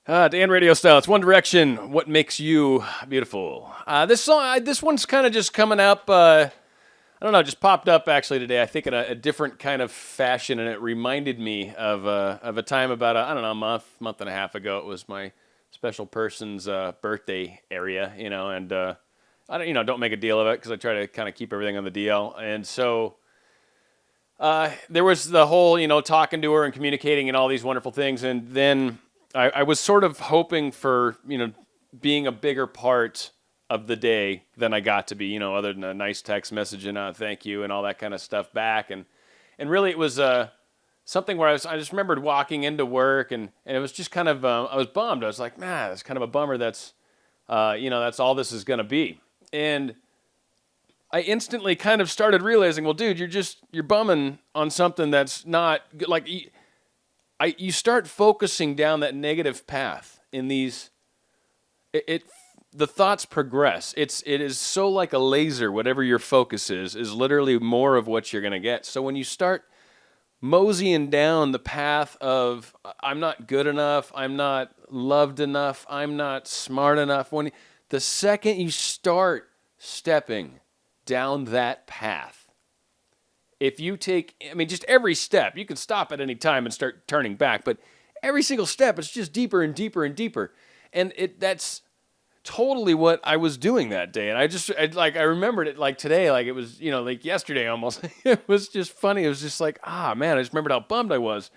Dan RadioStyle. It's One Direction. What makes you beautiful? This song, this one's kind of just coming up. I don't know, just popped up actually today. I think in a different kind of fashion, and it reminded me of a time about I don't know, a month and a half ago. It was my special person's birthday area, and I don't make a deal of it because I try to kind of keep everything on the DL, and so. There was the whole, talking to her and communicating and all these wonderful things. And then I was sort of hoping for, being a bigger part of the day than I got to be, other than a nice text message and thank you and all that kind of stuff back. And really it was something where I just remembered walking into work and it was just kind of, I was bummed. I was like, man, it's kind of a bummer that's, that's all this is going to be. And I instantly kind of started realizing, well, dude, you're bumming on something that's not good. Like you start focusing down that negative path in these. The thoughts progress. It is so like a laser. Whatever your focus is literally more of what you're gonna get. So when you start moseying down the path of I'm not good enough, I'm not loved enough, I'm not smart enough. The second you start stepping down that path. If you take, just every step, you can stop at any time and start turning back, but every single step, it's just deeper and deeper and deeper. And that's totally what I was doing that day. And I remembered it like today, like it was, like yesterday almost. It was just funny. It was just like, man, I just remembered how bummed I was.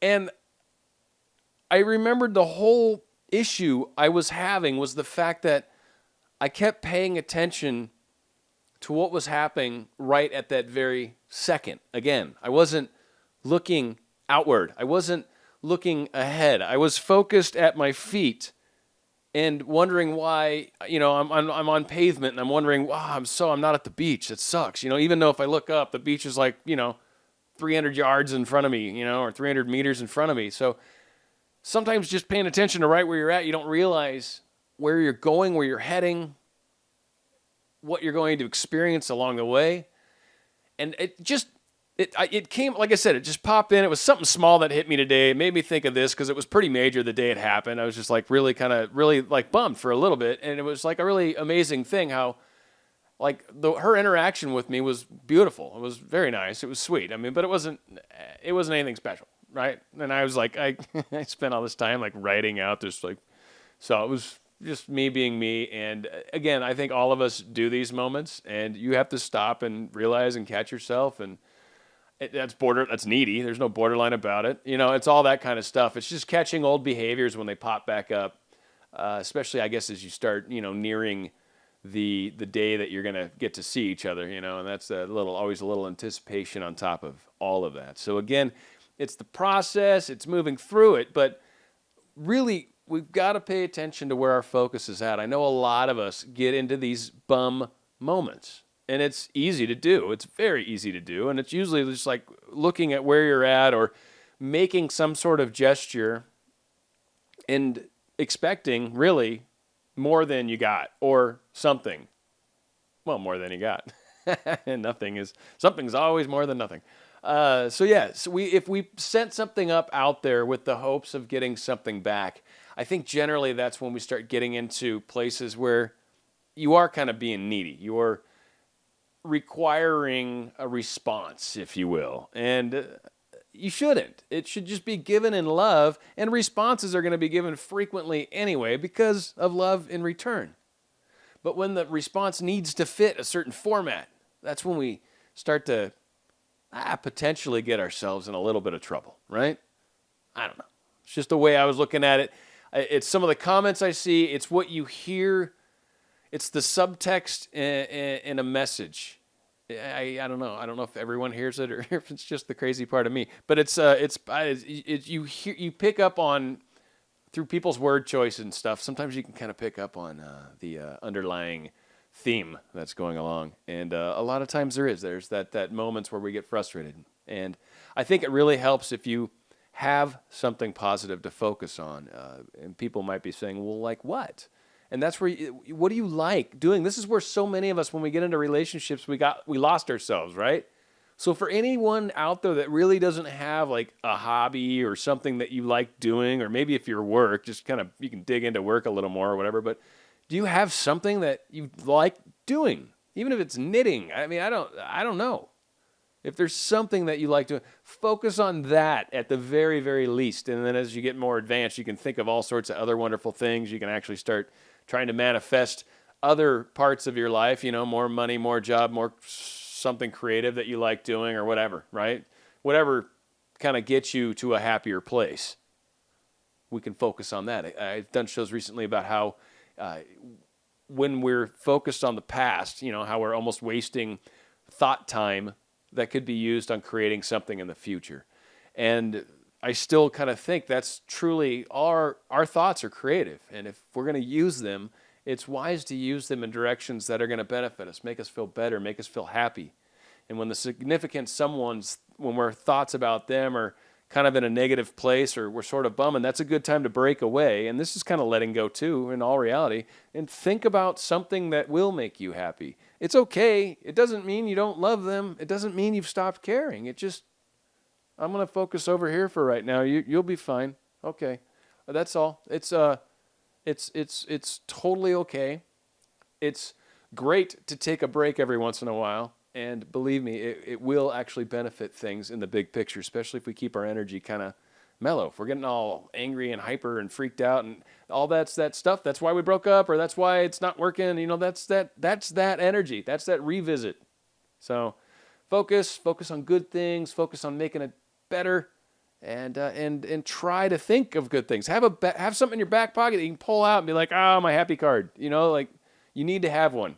And I remembered the whole issue I was having was the fact that I kept paying attention to what was happening right at that very second. Again, I wasn't looking outward. I wasn't looking ahead. I was focused at my feet and wondering why, I'm on pavement and I'm wondering, wow, I'm not at the beach. It sucks. Even though if I look up, the beach is like, 300 yards in front of me, or 300 meters in front of me. So sometimes just paying attention to right where you're at, you don't realize where you're going, where you're heading, what you're going to experience along the way. And it came, like I said, it just popped in. It was something small that hit me today. It made me think of this because it was pretty major the day it happened. I was just like really bummed for a little bit. And it was like a really amazing thing how like her interaction with me was beautiful. It was very nice. It was sweet. But it wasn't anything special. Right. And I was like, I spent all this time like writing out this so it was just me being me. And again, I think all of us do these moments and you have to stop and realize and catch yourself. And that's needy. There's no borderline about it. It's all that kind of stuff. It's just catching old behaviors when they pop back up, especially I guess as you start, nearing the day that you're going to get to see each other, and that's always a little anticipation on top of all of that. So again, it's the process, it's moving through it, but really we've got to pay attention to where our focus is at. I know a lot of us get into these bum moments, and it's easy to do. It's very easy to do, and it's usually just like looking at where you're at or making some sort of gesture and expecting really more than you got or something. Well, more than you got. And something's always more than nothing. So if we set something up out there with the hopes of getting something back, I think generally that's when we start getting into places where you are kind of being needy. You're requiring a response, if you will. And you shouldn't. It should just be given in love, and responses are going to be given frequently anyway because of love in return. But when the response needs to fit a certain format, that's when we start to potentially get ourselves in a little bit of trouble, right? I don't know. It's just the way I was looking at it. It's some of the comments I see. It's what you hear. It's the subtext in a message. I don't know. I don't know if everyone hears it or if it's just the crazy part of me. But you pick up on through people's word choice and stuff. Sometimes you can kind of pick up on the underlying theme that's going along, and a lot of times there's that moments where we get frustrated, and I think it really helps if you have something positive to focus on. And people might be saying, well, like what? And that's where what do you like doing? This is where so many of us, when we get into relationships, we lost ourselves, right? So for anyone out there that really doesn't have like a hobby or something that you like doing, or maybe if your work, just kind of you can dig into work a little more or whatever, but do you have something that you like doing? Even if it's knitting. I mean, I don't know. If there's something that you like to focus on that at the very, very least. And then as you get more advanced, you can think of all sorts of other wonderful things. You can actually start trying to manifest other parts of your life, more money, more job, more something creative that you like doing or whatever, right? Whatever kind of gets you to a happier place. We can focus on that. I've done shows recently about how when we're focused on the past, how we're almost wasting thought time that could be used on creating something in the future. And I still kind of think that's truly our thoughts are creative. And if we're going to use them, it's wise to use them in directions that are going to benefit us, make us feel better, make us feel happy. And when the significant when our thoughts about them are kind of in a negative place or we're sort of bumming, that's a good time to break away. And this is kind of letting go too, in all reality, and think about something that will make you happy. It's okay. It doesn't mean you don't love them. It doesn't mean you've stopped caring. It just, I'm going to focus over here for right now. You'll be fine. Okay. That's all. It's totally okay. It's great to take a break every once in a while. And believe me, it will actually benefit things in the big picture, especially if we keep our energy kind of mellow. If we're getting all angry and hyper and freaked out and all that stuff, that's why we broke up or that's why it's not working. That's that energy. That's that revisit. So focus on good things, focus on making it better, and try to think of good things. Have something in your back pocket that you can pull out and be like, my happy card. Like you need to have one.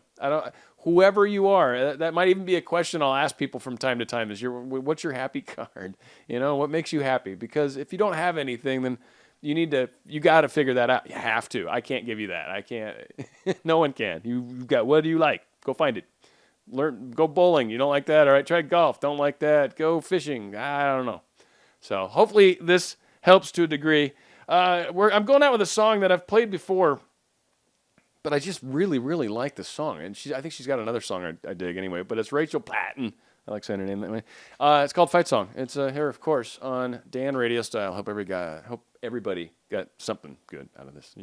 Whoever you are, that might even be a question I'll ask people from time to time is what's your happy card? What makes you happy? Because if you don't have anything, then you got to figure that out. You have to. I can't give you that. I can't. No one can. You've got, what do you like? Go find it. Go bowling. You don't like that? All right, try golf. Don't like that? Go fishing. I don't know. So hopefully this helps to a degree. I'm going out with a song that I've played before, but I just really, really like this song. And I think she's got another song I dig anyway, but it's Rachel Platten. I like saying her name that way. It's called Fight Song. It's here, of course, on Dan RadioStyle. Hope everybody got something good out of this.